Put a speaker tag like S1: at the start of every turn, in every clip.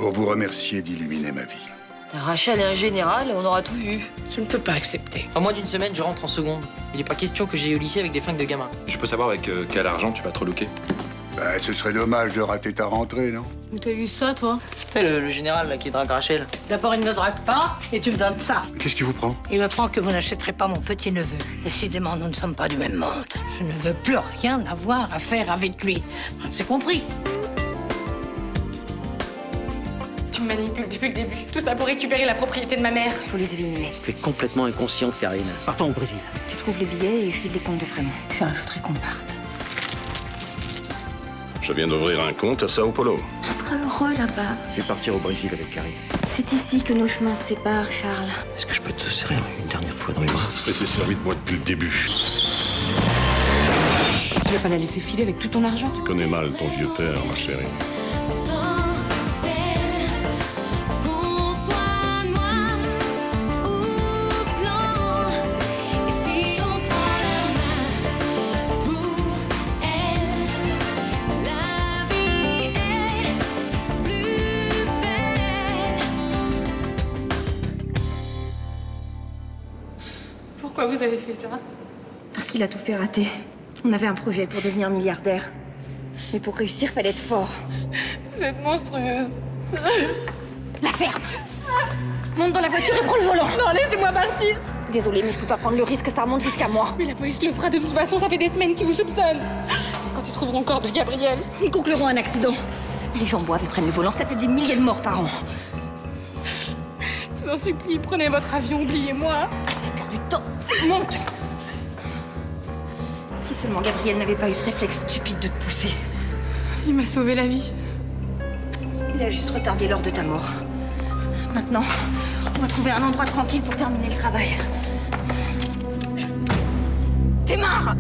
S1: pour vous remercier d'illuminer ma vie.
S2: Rachel est un général, on aura tout vu.
S3: Je ne peux pas accepter.
S4: En moins d'une semaine, je rentre en seconde. Il n'est pas question que j'aille au lycée avec des fringues de gamin.
S5: Je peux savoir avec quel argent tu vas te relooker?
S1: Ben, ce serait dommage de rater ta rentrée, non?
S2: Où t'as eu ça, toi?
S4: Tu sais, le général là, qui drague Rachel.
S3: D'abord, il ne me drague pas et tu me donnes ça.
S1: Qu'est-ce qui vous prend?
S3: Il me prend que vous n'achèterez pas mon petit-neveu. Décidément, nous ne sommes pas du même monde. Je ne veux plus rien avoir à faire avec lui. C'est compris.
S6: Tu me manipules depuis le début. Tout ça pour récupérer la propriété de ma mère.
S2: Faut les éliminer.
S4: Tu es complètement inconsciente, Karine. Partons au Brésil.
S2: Tu trouves les billets et je file des comptes de Frémont. Je rajouterai qu'on parte.
S5: Je viens d'ouvrir un compte à Sao Paulo.
S7: On sera heureux là-bas.
S4: Je vais partir au Brésil avec Karine.
S7: C'est ici que nos chemins se séparent, Charles.
S4: Est-ce que je peux te serrer une dernière fois dans les bras?
S5: Et c'est servi de moi depuis le début.
S2: Tu vas pas la laisser filer avec tout ton argent?
S5: Tu connais mal ton vieux père, ma chérie.
S6: Pourquoi vous avez fait ça?
S7: Parce qu'il a tout fait rater. On avait un projet pour devenir milliardaire. Mais pour réussir, fallait être fort.
S6: Vous êtes monstrueuse.
S7: La ferme! Monte dans la voiture et prends le volant!
S6: Non, laissez-moi partir.
S7: Désolée, mais je peux pas prendre le risque que ça remonte jusqu'à moi.
S6: Mais la police le fera de toute façon, ça fait des semaines qu'ils vous soupçonnent. Quand ils trouveront le corps de Gabriel.
S7: Ils concluront un accident. Les gens boivent et prennent le volant, ça fait des milliers de morts par an.
S6: Je vous en supplie, prenez votre avion, oubliez-moi.
S7: Assez perdu de temps. Monte! Si seulement Gabriel n'avait pas eu ce réflexe stupide de te pousser.
S6: Il m'a sauvé la vie.
S7: Il a juste retardé l'heure de ta mort. Maintenant, on va trouver un endroit tranquille pour terminer le travail. Démarre!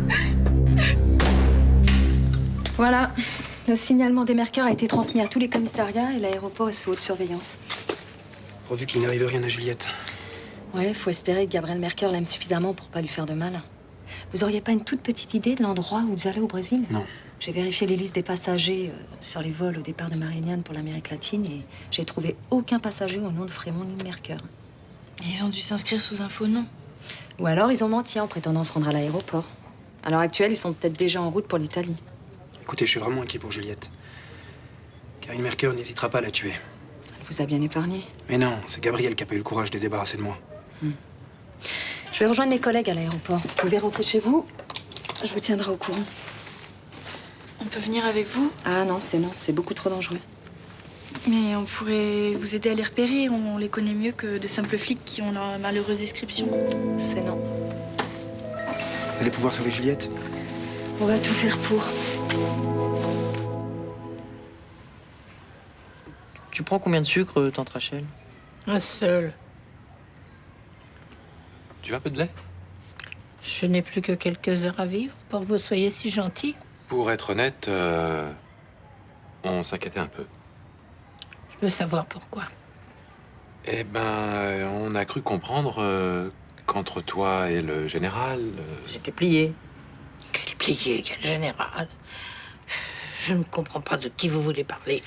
S8: Voilà. Le signalement des Mercœurs a été transmis à tous les commissariats et l'aéroport est sous haute surveillance.
S9: Pourvu qu'il n'arrive rien à Juliette.
S8: Ouais, faut espérer que Gabriel Mercœur l'aime suffisamment pour pas lui faire de mal. Vous auriez pas une toute petite idée de l'endroit où vous allez au Brésil?
S9: Non.
S8: J'ai vérifié les listes des passagers sur les vols au départ de Marignane pour l'Amérique latine et j'ai trouvé aucun passager au nom de Frémont ni de Mercœur.
S2: Ils ont dû s'inscrire sous un faux nom.
S8: Ou alors ils ont menti en prétendant se rendre à l'aéroport. À l'heure actuelle, ils sont peut-être déjà en route pour l'Italie.
S9: Écoutez, je suis vraiment inquiet pour Juliette. Karine Mercœur n'hésitera pas à la tuer.
S8: Elle vous a bien épargné.
S9: Mais non, c'est Gabriel qui a pas eu le courage de se débarrasser de moi.
S8: Je vais rejoindre mes collègues à l'aéroport. Vous pouvez rentrer chez vous. Je vous tiendrai au courant.
S2: On peut venir avec vous?
S8: Ah non, c'est beaucoup trop dangereux.
S2: Mais on pourrait vous aider à les repérer. On les connaît mieux que de simples flics qui ont leur malheureuse description.
S8: C'est non.
S9: Vous allez pouvoir sauver Juliette?
S8: On va tout faire pour.
S4: Tu prends combien de sucre, tante Rachel?
S3: Un seul.
S5: Tu veux un peu de lait?
S3: Je n'ai plus que quelques heures à vivre pour que vous soyez si gentil.
S5: Pour être honnête, on s'inquiétait un peu.
S3: Je veux savoir pourquoi.
S5: Eh ben, on a cru comprendre qu'entre toi et le général...
S4: C'était plié.
S3: Quel plié, quel général. Je ne comprends pas de qui vous voulez parler.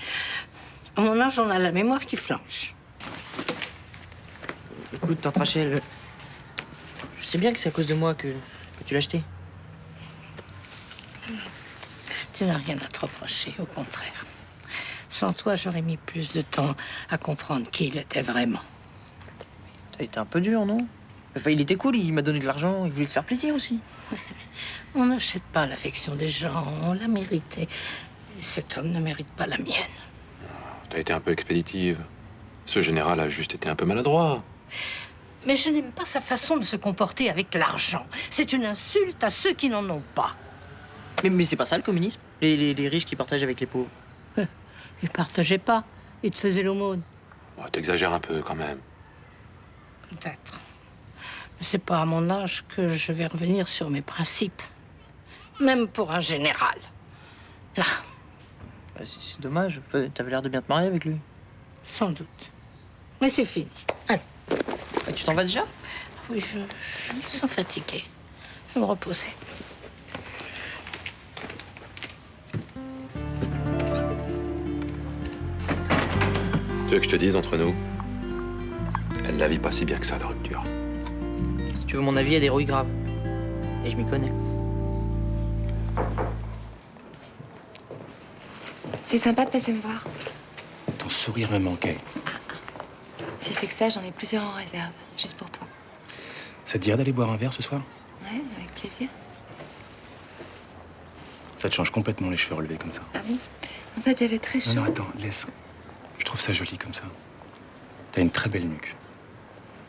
S3: À mon âge, on a la mémoire qui flanche.
S4: Écoute, tante Rachel, je sais bien que c'est à cause de moi que tu l'as acheté.
S3: Tu n'as rien à te reprocher, au contraire. Sans toi, j'aurais mis plus de temps à comprendre qui il était vraiment.
S4: T'as été un peu dur, non? Enfin, il était cool, il m'a donné de l'argent, il voulait te faire plaisir aussi.
S3: On n'achète pas l'affection des gens, on l'a mérité. Et cet homme ne mérite pas la mienne.
S5: T'as été un peu expéditive. Ce général a juste été un peu maladroit.
S3: Mais je n'aime pas sa façon de se comporter avec l'argent. C'est une insulte à ceux qui n'en ont pas.
S4: Mais c'est pas ça le communisme? Les riches qui partagent avec les pauvres.
S3: Ils ne partageaient pas, ils te faisaient l'aumône.
S5: Oh, t'exagères un peu quand même.
S3: Peut-être. Mais c'est pas à mon âge que je vais revenir sur mes principes. Même pour un général. Là,
S4: Bah, c'est dommage, t'avais l'air de bien te marier avec lui.
S3: sans doute. Mais c'est fini. Allez.
S4: Ah, tu t'en vas déjà?
S3: Oui, je me sens fatiguée. Je vais me reposer.
S5: Tu veux que je te dise entre nous? Elle la vit pas si bien que ça, la rupture.
S4: Si tu veux mon avis, il y a des rouilles graves. Et je m'y connais.
S8: C'est sympa de passer me voir.
S10: Ton sourire me manquait.
S8: Si c'est que ça, j'en ai plusieurs en réserve, juste pour toi.
S10: Ça te dirait d'aller boire un verre ce soir?
S8: Ouais, avec plaisir.
S10: Ça te change complètement les cheveux relevés comme ça.
S8: Ah bon? En fait, j'avais très chaud.
S10: Non, attends, laisse. Je trouve ça joli comme ça. T'as une très belle nuque.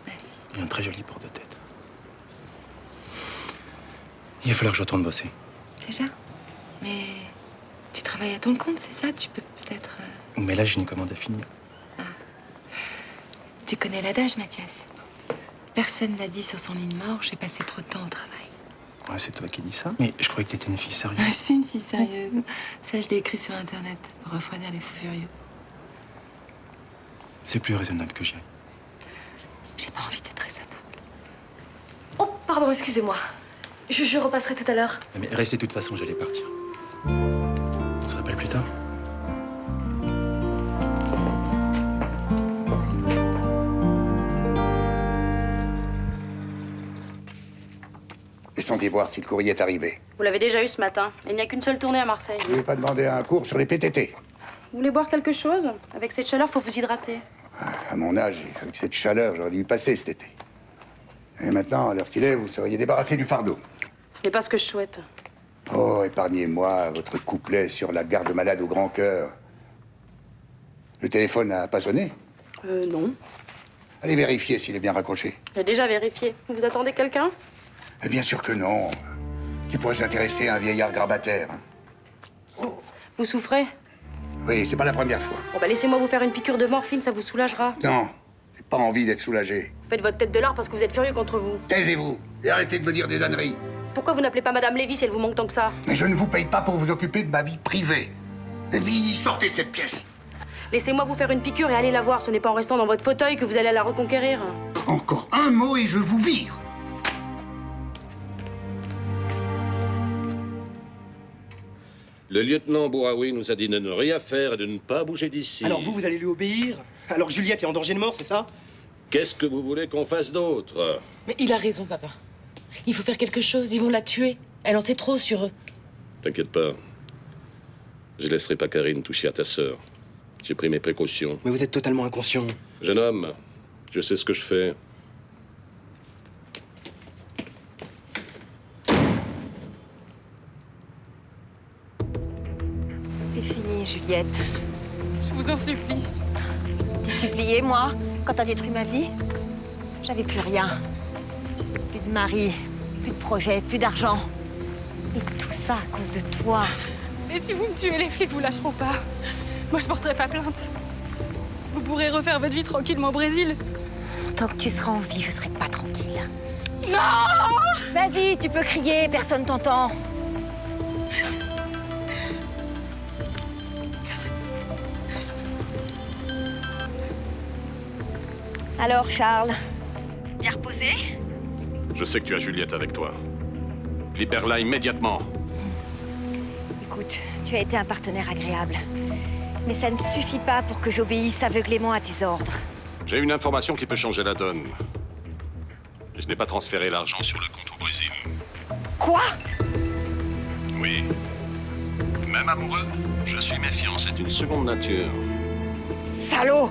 S8: Merci.
S10: Et un très joli port de tête. Il va falloir que je retourne bosser.
S8: Déjà? Mais tu travailles à ton compte, c'est ça? Tu peux peut-être...
S10: Mais là, j'ai une commande à finir.
S8: Tu connais l'adage, Mathias. Personne n'a dit sur son lit de mort, j'ai passé trop de temps au travail.
S10: Ouais, c'est toi qui dis ça. Mais je croyais que t'étais une fille sérieuse.
S8: Je suis une fille sérieuse. Ça, je l'ai écrit sur Internet pour refroidir les fous furieux.
S10: C'est plus raisonnable que j'y aille.
S8: J'ai pas envie d'être raisonnable.
S6: Oh, pardon, excusez-moi. Je repasserai tout à l'heure.
S10: Mais restez de toute façon, j'allais partir. On se rappelle plus tard?
S1: Descendez voir si le courrier est arrivé.
S6: Vous l'avez déjà eu ce matin. Il n'y a qu'une seule tournée à Marseille.
S1: Vous voulez pas demander un cours sur les PTT?
S6: Vous voulez boire quelque chose? Avec cette chaleur, faut vous hydrater.
S1: À mon âge, avec cette chaleur, j'aurais dû y passer cet été. Et maintenant, à l'heure qu'il est, vous seriez débarrassé du fardeau.
S6: Ce n'est pas ce que je souhaite.
S1: Oh, épargnez-moi votre couplet sur la garde malade au grand cœur. Le téléphone n'a pas sonné?
S6: Non.
S1: Allez vérifier s'il est bien raccroché.
S6: J'ai déjà vérifié. Vous attendez quelqu'un?
S1: Eh bien sûr que non. Qui pourrait s'intéresser à un vieillard grabataire, hein?
S6: Vous souffrez?
S1: Oui, c'est pas la première fois.
S6: Bon, bah laissez-moi vous faire une piqûre de morphine, ça vous soulagera.
S1: Non, j'ai pas envie d'être soulagé.
S6: Vous faites votre tête de lard parce que vous êtes furieux contre vous.
S1: Taisez-vous et arrêtez de me dire des âneries.
S6: Pourquoi vous n'appelez pas Madame Lévy si elle vous manque tant que ça?
S1: Mais je ne vous paye pas pour vous occuper de ma vie privée. Lévy, sortez de cette pièce.
S6: Laissez-moi vous faire une piqûre et allez la voir. Ce n'est pas en restant dans votre fauteuil que vous allez la reconquérir.
S1: Encore un mot et je vous vire.
S11: Le lieutenant Bouraoui nous a dit de ne rien faire et de ne pas bouger d'ici.
S9: Alors vous allez lui obéir? Alors que Juliette est en danger de mort, c'est ça?
S11: Qu'est-ce que vous voulez qu'on fasse d'autre?
S12: Mais il a raison, papa. Il faut faire quelque chose, ils vont la tuer. Elle en sait trop sur eux.
S11: T'inquiète pas. Je laisserai pas Karine toucher à ta sœur. J'ai pris mes précautions.
S9: Mais vous êtes totalement inconscient.
S11: Jeune homme, je sais ce que je fais.
S7: C'est fini, Juliette.
S6: Je vous en supplie.
S7: T'es supplié, moi, quand t'as détruit ma vie? J'avais plus rien. Plus de mari, plus de projet, plus d'argent. Et tout ça à cause de toi.
S6: Et si vous me tuez, les flics vous lâcheront pas. Moi, je porterai pas plainte. Vous pourrez refaire votre vie tranquillement au Brésil.
S7: Tant que tu seras en vie, je serai pas tranquille.
S6: Non!
S7: Vas-y, tu peux crier, personne t'entend. Alors, Charles? Bien reposé?
S11: Je sais que tu as Juliette avec toi. Libère-la immédiatement.
S7: Écoute, tu as été un partenaire agréable. Mais ça ne suffit pas pour que j'obéisse aveuglément à tes ordres.
S11: J'ai une information qui peut changer la donne. Je n'ai pas transféré l'argent sur le compte au Brésil.
S7: Quoi?
S11: Oui. Même amoureux, je suis méfiant, c'est une seconde nature.
S7: Salaud!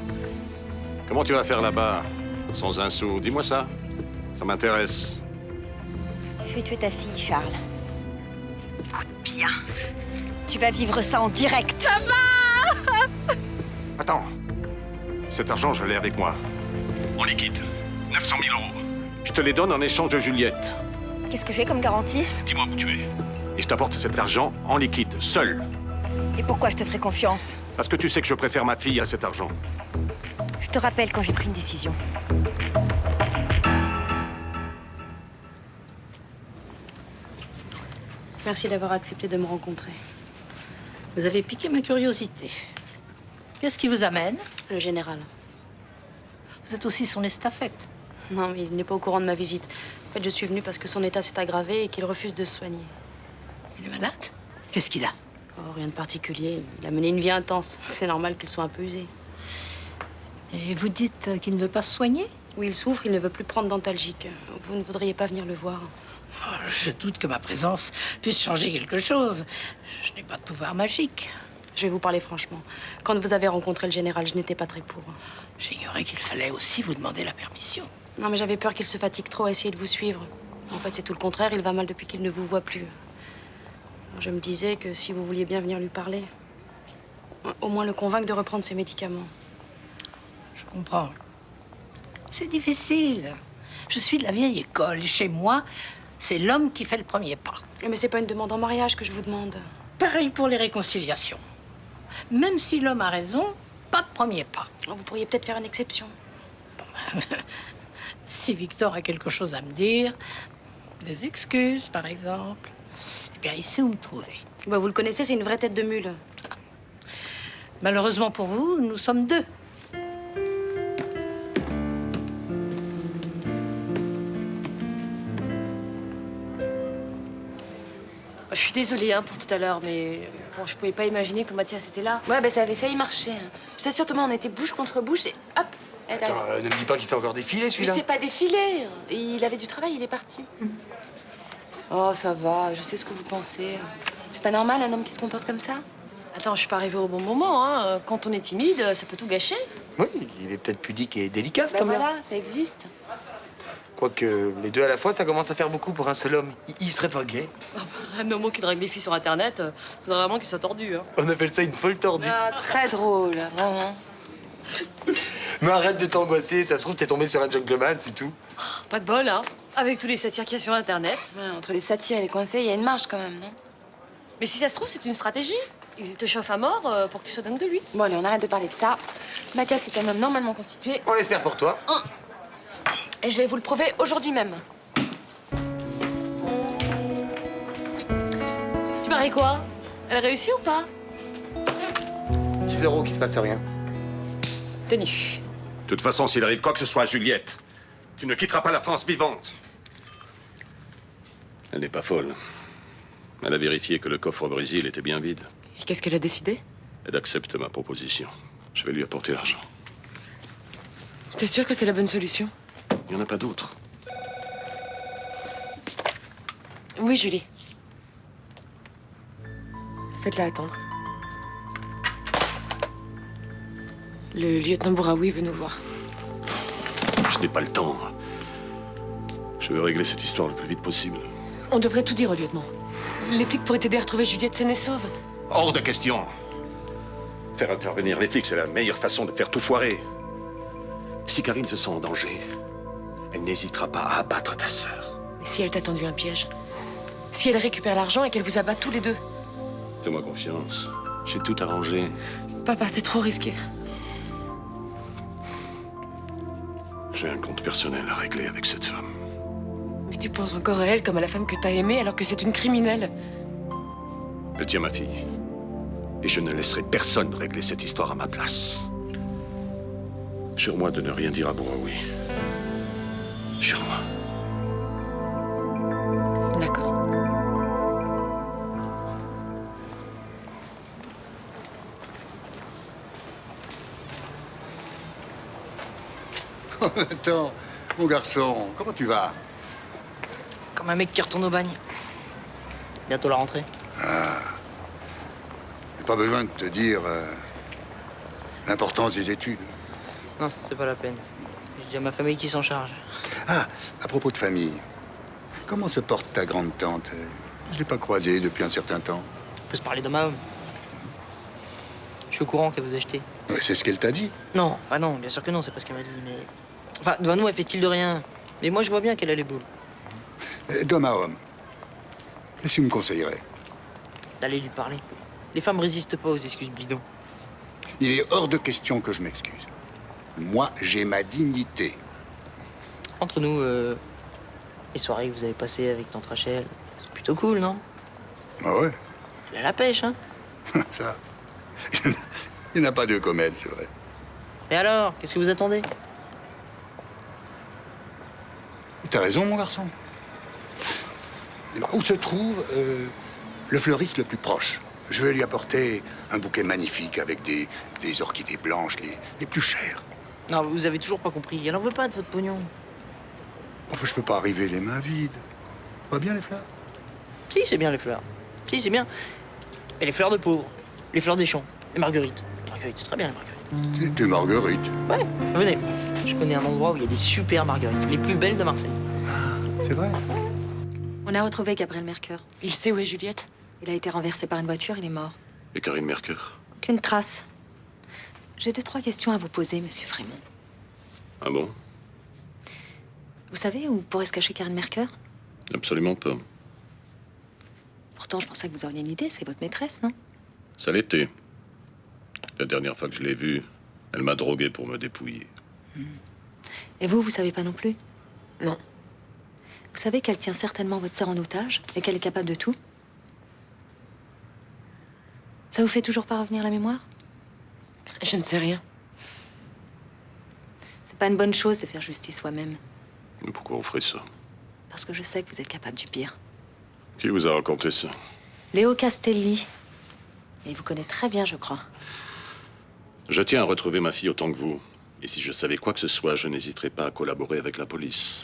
S11: Comment tu vas faire là-bas? Sans un sou, dis-moi ça. Ça m'intéresse.
S7: Je vais tuer ta fille, Charles. Écoute bien. Tu vas vivre ça en direct.
S6: Ça va!
S11: Attends. Cet argent, je l'ai avec moi. En liquide. 900 000 €. Je te les donne en échange de Juliette.
S7: Qu'est-ce que j'ai comme garantie?
S11: Dis-moi où tu es. Et je t'apporte cet argent en liquide, seul.
S7: Et pourquoi je te ferai confiance?
S11: Parce que tu sais que je préfère ma fille à cet argent.
S7: Je te rappelle quand j'ai pris une décision.
S6: Merci d'avoir accepté de me rencontrer.
S3: Vous avez piqué ma curiosité. Qu'est-ce qui vous amène?
S6: Le général.
S3: Vous êtes aussi son estafette.
S6: Non, mais il n'est pas au courant de ma visite. En fait, je suis venue parce que son état s'est aggravé et qu'il refuse de se soigner.
S3: Il est malade? Qu'est-ce qu'il a?
S6: Oh, rien de particulier. Il a mené une vie intense. C'est normal qu'il soit un peu usé.
S3: Et vous dites qu'il ne veut pas se soigner?
S8: Oui, il souffre, il ne veut plus prendre d'antalgique. Vous ne voudriez pas venir le voir?
S3: Oh, je doute que ma présence puisse changer quelque chose. Je n'ai pas de pouvoir magique.
S8: Je vais vous parler franchement. Quand vous avez rencontré le général, je n'étais pas très pour.
S3: J'ignorais qu'il fallait aussi vous demander la permission.
S8: Non, mais j'avais peur qu'il se fatigue trop à essayer de vous suivre. En fait, c'est tout le contraire, il va mal depuis qu'il ne vous voit plus. Je me disais que si vous vouliez bien venir lui parler, au moins le convaincre de reprendre ses médicaments.
S3: Je comprends. C'est difficile. Je suis de la vieille école. Chez moi, c'est l'homme qui fait le premier pas.
S8: Mais c'est pas une demande en mariage que je vous demande.
S3: Pareil pour les réconciliations. Même si l'homme a raison, pas de premier pas.
S8: Vous pourriez peut-être faire une exception.
S3: Si Victor a quelque chose à me dire, des excuses, par exemple, eh bien, il sait où me trouver.
S8: Vous le connaissez, c'est une vraie tête de mule.
S3: Malheureusement pour vous, nous sommes deux.
S13: Je suis désolée pour tout à l'heure, mais bon, je pouvais pas imaginer que ton Mathias était là.
S6: Ouais, ça avait failli marcher. Je t'assure, Thomas, on était bouche contre bouche et hop.
S9: Attends, ne me dis pas qu'il s'est encore défilé,
S6: Mais
S9: celui-là.
S6: c'est pas défilé. Il avait du travail, il est parti. Oh, ça va, je sais ce que vous pensez. C'est pas normal, un homme qui se comporte comme ça?
S13: Attends, je suis pas arrivée au bon moment, hein. Quand on est timide, ça peut tout gâcher.
S9: Oui, il est peut-être pudique et délicat, cet
S6: Ben
S9: homme-là.
S6: voilà, ça existe.
S9: Quoique, les deux à la fois, ça commence à faire beaucoup pour un seul homme. Il serait pas gay.
S13: Un homo qui drague les filles sur Internet, faudrait vraiment qu'il soit tordu, hein.
S9: On appelle ça une folle tordue.
S6: Ah, très drôle, vraiment.
S9: Mais arrête de t'angoisser, ça se trouve, t'es tombé sur un gentleman, c'est tout.
S13: Pas de bol, hein. Avec tous les satires qu'il y a sur Internet.
S6: Ouais, entre les satires et les conseils, il y a une marge quand même, non?
S13: Mais si ça se trouve, c'est une stratégie. Il te chauffe à mort pour que tu sois dingue de lui.
S6: Bon, allez, on arrête de parler de ça. Mathias est un homme normalement constitué.
S9: On l'espère pour toi.
S6: Et je vais vous le prouver aujourd'hui même.
S13: Tu paries quoi? Elle réussit ou pas?
S9: 10 € qu'il se passe rien.
S13: Tenu.
S11: De toute façon, s'il arrive quoi que ce soit à Juliette, tu ne quitteras pas la France vivante. Elle n'est pas folle. Elle a vérifié que le coffre au Brésil était bien vide.
S12: Et qu'est-ce qu'elle a décidé?
S11: Elle accepte ma proposition. Je vais lui apporter l'argent.
S12: T'es sûr que c'est la bonne solution?
S11: Il n'y en a pas d'autre.
S12: Oui, Julie. Faites-la attendre. Le lieutenant Bouraoui veut nous voir.
S11: Je n'ai pas le temps. Je veux régler cette histoire le plus vite possible.
S12: On devrait tout dire au lieutenant. Les flics pourraient t'aider à retrouver Juliette saine et sauve.
S11: Hors de question. Faire intervenir les flics, c'est la meilleure façon de faire tout foirer. Si Karine se sent en danger, elle n'hésitera pas à abattre ta sœur.
S12: Mais si elle t'a tendu un piège? Si elle récupère l'argent et qu'elle vous abat tous les deux?
S11: Fais-moi confiance. J'ai tout arrangé.
S12: Papa, c'est trop risqué.
S11: J'ai un compte personnel à régler avec cette femme.
S12: Mais tu penses encore à elle comme à la femme que t'as aimée alors que c'est une criminelle.
S11: Elle tient ma fille. Et je ne laisserai personne régler cette histoire à ma place. Jure-moi de ne rien dire à Bouraoui. Jure-moi.
S12: D'accord.
S1: Attends, mon garçon, comment tu vas?
S4: Comme un mec qui retourne au bagne. Bientôt la rentrée.
S1: Pas besoin de te dire l'importance des études.
S4: Non, c'est pas la peine. J'ai déjà ma famille qui s'en charge.
S1: Ah, à propos de famille, comment se porte ta grande tante? Je l'ai pas croisée depuis un certain temps.
S4: On peut se parler d'homme à homme. Je suis au courant qu'elle vous a jeté.
S1: C'est ce qu'elle t'a dit?
S4: Non, ah non, bien sûr que non, c'est pas ce qu'elle m'a dit, mais... Enfin, devant nous, elle fait style de rien. Mais moi, je vois bien qu'elle a les boules.
S1: D'homme à homme, qu'est-ce que tu me conseillerais?
S4: D'aller lui parler. Les femmes résistent pas aux excuses bidons.
S1: Il est hors de question que je m'excuse. Moi, j'ai ma dignité.
S4: Entre nous, les soirées que vous avez passées avec tante Rachel, c'est plutôt cool, non?
S1: Ah ouais?
S4: Elle a la pêche, hein?
S1: Ça, il n'y en a pas deux comme elle, c'est vrai.
S4: Et alors, qu'est-ce que vous attendez?
S1: T'as raison, mon garçon. Où se trouve le fleuriste le plus proche? Je vais lui apporter un bouquet magnifique avec des orchidées blanches, les plus chères.
S4: Non, vous avez toujours pas compris. Elle en veut pas de votre pognon.
S1: Enfin, je peux pas arriver les mains vides. Pas bien les fleurs?
S4: Si, c'est bien les fleurs. Si, c'est bien. Et les fleurs de pauvres. Les fleurs des champs. Les marguerites. Les marguerites, c'est très bien, les marguerites.
S1: Des marguerites?
S4: Ouais, venez. Je connais un endroit où il y a des super marguerites. Les plus belles de Marseille.
S1: C'est vrai?
S8: On a retrouvé Gabriel Mercure.
S12: Il sait où est Juliette?
S8: Il a été renversé par une voiture, il est mort.
S11: Et Karine Mercure?
S8: Aucune trace. J'ai 2-3 questions à vous poser, monsieur Frémont.
S11: Ah bon?
S8: Vous savez où pourrait se cacher Karine Mercure?
S11: Absolument pas.
S8: Pourtant, je pensais que vous auriez une idée, c'est votre maîtresse, non?
S11: Ça l'était. La dernière fois que je l'ai vue, elle m'a drogué pour me dépouiller.
S8: Et vous savez pas non plus?
S12: Non.
S8: Vous savez qu'elle tient certainement votre sœur en otage et qu'elle est capable de tout? Ça vous fait toujours pas revenir la mémoire?
S12: Je ne sais rien.
S8: C'est pas une bonne chose de faire justice soi-même.
S11: Mais pourquoi on ferait ça?
S8: Parce que je sais que vous êtes capable du pire.
S11: Qui vous a raconté ça?
S8: Léo Castelli. Et il vous connaît très bien, je crois.
S11: Je tiens à retrouver ma fille autant que vous. Et si je savais quoi que ce soit, je n'hésiterais pas à collaborer avec la police.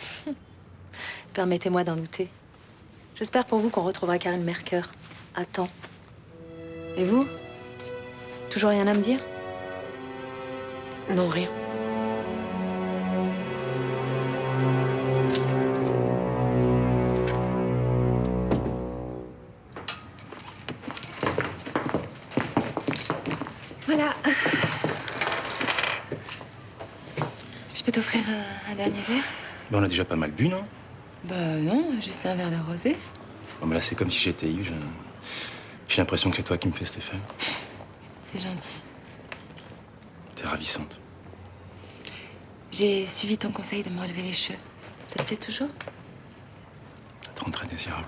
S8: Permettez-moi d'en douter. J'espère pour vous qu'on retrouvera Karine Mercure à temps. Et vous? Toujours rien à me dire?
S12: Non, rien.
S2: Voilà. Je peux t'offrir un dernier verre?
S10: Ben, on a déjà pas mal bu, non?
S2: Bah non, juste un verre de rosé.
S10: Bon, mais là, c'est comme si j'étais ivre. J'ai l'impression que c'est toi qui me fais cet effet.
S2: C'est gentil.
S10: T'es ravissante.
S2: J'ai suivi ton conseil de me relever les cheveux. Ça te plaît toujours?
S10: Ça te rend très désirable.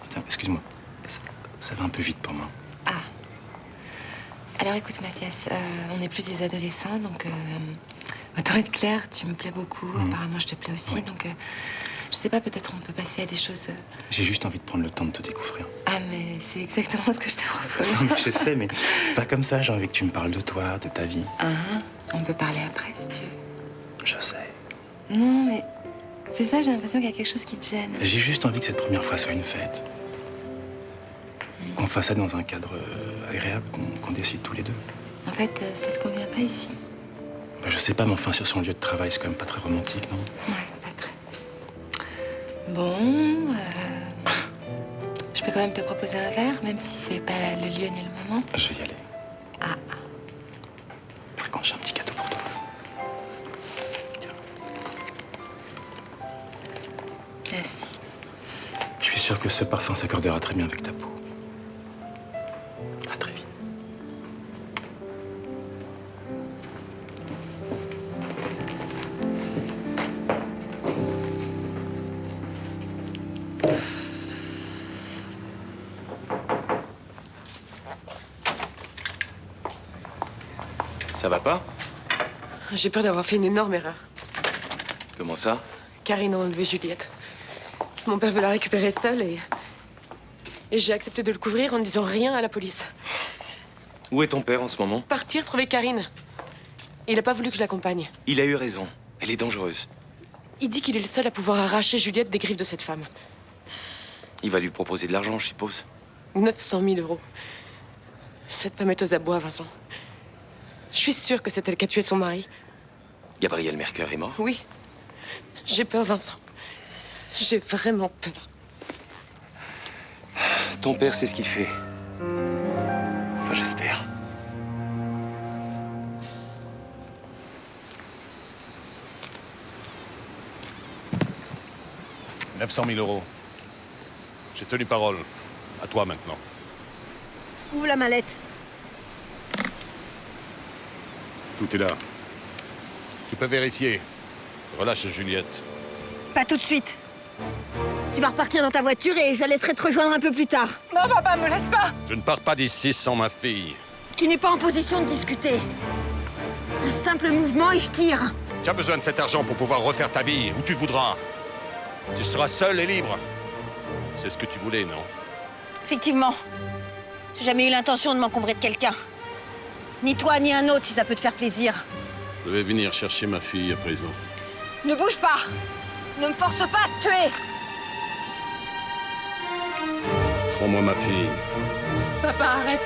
S10: Attends, excuse-moi. Ça va un peu vite pour moi.
S2: Alors écoute Mathias, on n'est plus des adolescents, donc autant être clair, tu me plais beaucoup, apparemment je te plais aussi, donc je sais pas, peut-être on peut passer à des choses...
S10: J'ai juste envie de prendre le temps de te découvrir.
S2: Ah mais c'est exactement ce que je te propose.
S10: Non, mais je sais, mais pas comme ça, j'ai envie que tu me parles de toi, de ta vie.
S2: On peut parler après si tu veux.
S10: Je sais.
S2: Non mais, je sais pas, j'ai l'impression qu'il y a quelque chose qui te gêne.
S10: J'ai juste envie que cette première fois soit une fête. Qu'on fasse ça dans un cadre agréable, qu'on décide tous les deux.
S2: En fait, ça te convient pas ici?
S10: Ben, je sais pas, mais enfin, sur son lieu de travail, c'est quand même pas très romantique, non?
S2: Ouais, pas très. Bon, je peux quand même te proposer un verre, même si c'est pas le lieu ni le moment.
S10: Je vais y aller. Par contre, j'ai un petit cadeau pour toi. Tiens.
S2: Merci.
S10: Je suis sûr que ce parfum s'accordera très bien avec ta peau. À très vite. Ça va pas?
S12: J'ai peur d'avoir fait une énorme erreur.
S10: Comment ça?
S12: Karine a enlevé Juliette. Mon père veut la récupérer seule et j'ai accepté de le couvrir en ne disant rien à la police.
S14: Où est ton père en ce moment?
S12: Partir, trouver Karine. Il n'a pas voulu que je l'accompagne.
S14: Il a eu raison. Elle est dangereuse.
S12: Il dit qu'il est le seul à pouvoir arracher Juliette des griffes de cette femme.
S14: Il va lui proposer de l'argent, je suppose.
S12: 900 000 euros. Cette femme est aux abois, Vincent. Je suis sûre que c'est elle qui a tué son mari.
S14: Gabriel Mercure est mort?
S12: Oui. J'ai peur, Vincent. J'ai vraiment peur.
S14: Ton père sait ce qu'il fait. Enfin, j'espère.
S11: « 900 000 euros. J'ai tenu parole. À toi maintenant.
S7: Ouvre la mallette.
S11: Tout est là. Tu peux vérifier. Relâche Juliette.
S7: Pas tout de suite. Tu vas repartir dans ta voiture et je la laisserai te rejoindre un peu plus tard.
S12: Non, papa, me laisse pas.
S11: Je ne pars pas d'ici sans ma fille.
S7: Tu n'es pas en position de discuter. Un simple mouvement et je tire.
S11: Tu as besoin de cet argent pour pouvoir refaire ta vie où tu voudras. Tu seras seul et libre. C'est ce que tu voulais, non?
S7: Effectivement. J'ai jamais eu l'intention de m'encombrer de quelqu'un. Ni toi, ni un autre, si ça peut te faire plaisir.
S15: Je vais venir chercher ma fille à présent.
S7: Ne bouge pas! Ne me force pas à te tuer!
S15: Prends-moi ma fille.
S13: Papa, arrête.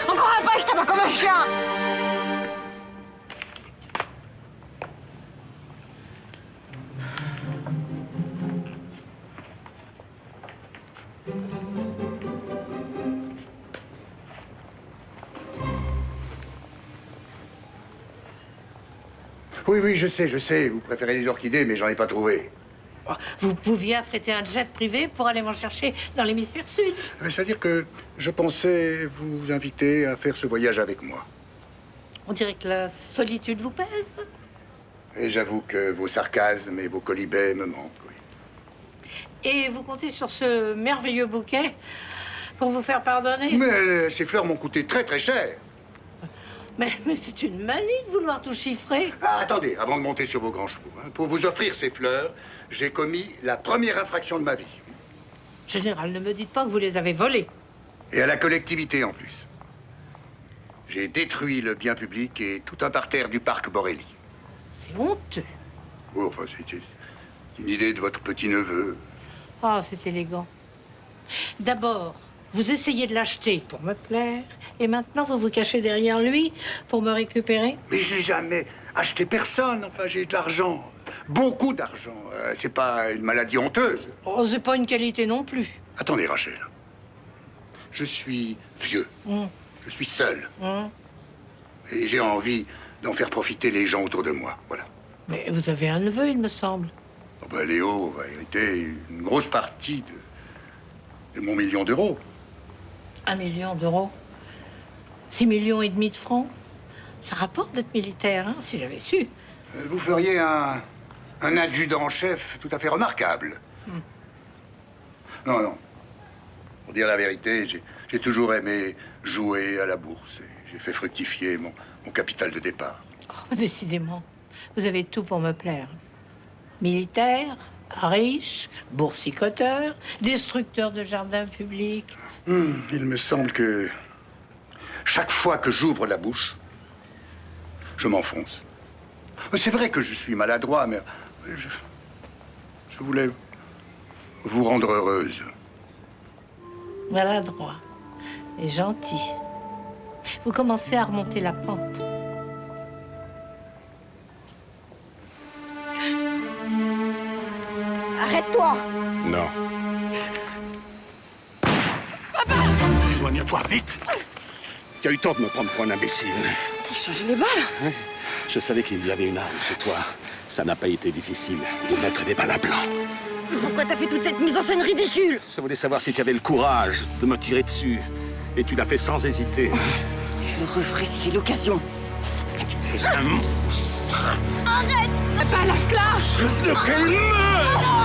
S7: Encore un pas, je t'abats comme un chien!
S1: Oui, je sais. Vous préférez les orchidées, mais j'en ai pas trouvé.
S3: Vous pouviez affréter un jet privé pour aller m'en chercher dans l'hémisphère sud.
S1: C'est-à-dire que je pensais vous inviter à faire ce voyage avec moi.
S3: On dirait que la solitude vous pèse.
S1: Et j'avoue que vos sarcasmes et vos colibets me manquent, oui.
S3: Et vous comptez sur ce merveilleux bouquet pour vous faire pardonner?
S1: Mais ces fleurs m'ont coûté très très cher.
S3: Mais c'est une manie de vouloir tout chiffrer.
S1: Ah, attendez, avant de monter sur vos grands chevaux, pour vous offrir ces fleurs, j'ai commis la première infraction de ma vie.
S3: Général, ne me dites pas que vous les avez volées.
S1: Et à la collectivité, en plus. J'ai détruit le bien public et tout un parterre du parc Borelli.
S3: C'est honteux.
S1: Oh, enfin, c'est une idée de votre petit-neveu.
S3: Ah, c'est élégant. D'abord, vous essayez de l'acheter pour me plaire, et maintenant vous vous cachez derrière lui pour me récupérer?
S1: Mais j'ai jamais acheté personne. Enfin, j'ai de l'argent. Beaucoup d'argent. C'est pas une maladie honteuse.
S3: Oh, c'est pas une qualité non plus.
S1: Attendez, Rachel. Je suis vieux. Je suis seul. Et j'ai envie d'en faire profiter les gens autour de moi. Voilà.
S3: Mais vous avez un neveu, il me semble.
S1: Oh ben, Léo va hériter une grosse partie de mon million d'euros.
S3: 1 million d'euros. 6,5 millions de francs. Ça rapporte d'être militaire, hein, si j'avais su.
S1: Vous feriez un adjudant-chef tout à fait remarquable. Non. Pour dire la vérité, j'ai toujours aimé jouer à la bourse. Et j'ai fait fructifier mon capital de départ.
S3: Oh, décidément, vous avez tout pour me plaire. Militaire, riche, boursicoteur, destructeur de jardins publics.
S1: Il me semble que chaque fois que j'ouvre la bouche, je m'enfonce. C'est vrai que je suis maladroit, mais je voulais vous rendre heureuse.
S3: Maladroit et gentil. Vous commencez à remonter la pente.
S7: Arrête-toi!
S15: Non.
S7: Papa!
S11: Éloigne-toi, vite! Tu as eu tort de me prendre pour un imbécile.
S7: T'as changé les balles?
S11: Oui. Je savais qu'il y avait une arme chez toi. Ça n'a pas été difficile de mettre des balles à blanc.
S7: Pourquoi t'as fait toute cette mise en scène ridicule?
S11: Je voulais savoir si tu avais le courage de me tirer dessus. Et tu l'as fait sans hésiter.
S7: Je referai si j'ai l'occasion.
S11: C'est un monstre!
S7: Arrête!
S13: Papa, lâche-la!
S11: Le calme!